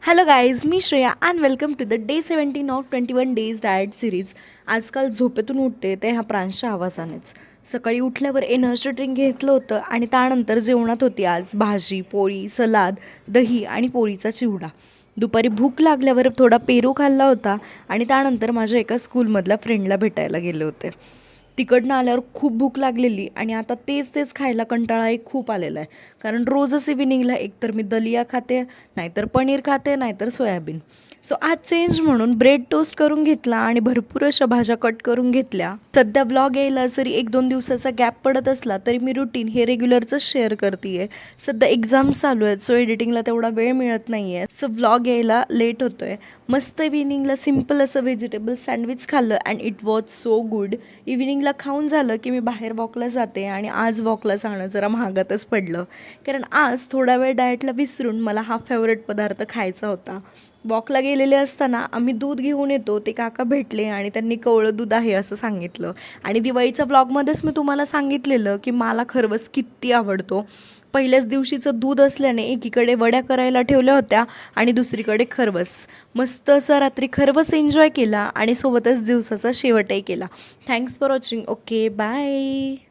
Hello guys, मी Shreya and welcome to the day 17 of 21 days diet series. आजकाल झोपेतून उठते ते ह्या प्रांशच्या आवाजानेच. सकाळी उठल्यावर एनर्जी ड्रिंक घेतलं होतं आणि त्यानंतर जेवणात होती आज भाजी, पोळी, सलाद, दही आणि पोळीचा चिवडा. दुपारी भूक लागल्यावर थोडा पेरू खाल्ला होता आणि त्यानंतर माझ्या एका स्कूलमधल्या फ्रेंडला भेटायला गेले होते. तिकडनं आल्यावर खूप भूक लागलेली आणि आता तेच तेच खायला कंटाळा एक खूप आलेला आहे. कारण रोजच इव्हिनिंगला एकतर मी दलिया खाते, नाहीतर पनीर खाते, नाहीतर सोयाबीन. सो आज चेंज म्हणून ब्रेड टोस्ट करून घेतला आणि भरपूर अशा भाज्या कट करून घेतल्या. सध्या ब्लॉग यायला जरी 1-2 दिवसाचा गॅप पडत असला तरी मी रुटीन हे रेग्युलरचंच शेअर करते आहे. सध्या एक्झाम्स चालू आहेत, सो एडिटिंगला तेवढा वेळ मिळत नाही आहे. सो ब्लॉग यायला लेट होतो आहे. मस्त इव्हिनिंगला सिम्पल असं व्हेजिटेबल सँडविच खाल्लं and it was so good. इव्हिनिंगला खाऊन झालं की मी बाहेर वॉकला जाते आणि आज वॉकला जाणं जरा महागातच पडलं. कारण आज थोडा वेळ डाएटला विसरून मला हा फेवरेट पदार्थ खायचा होता. वॉकला गेलेले असताना आम्ही दूध घेऊन येतो, ते काका भेटले आणि त्यांनी कवळं दूध आहे असं सांगितलं. आणि दिवाळीच्या व्लॉगमध्येच मी तुम्हाला सांगितलेलं की मला खरवस किती आवडतो. पहिल्याच दिवशीचं दूध असल्याने एकीकडे वड्या करायला ठेवल्या होत्या आणि दुसरीकडे खरवस. मस्त असं रात्री खरवस एन्जॉय केला आणि सोबतच दिवसाचा शेवटही केला. Thanks for watching. Okay, bye.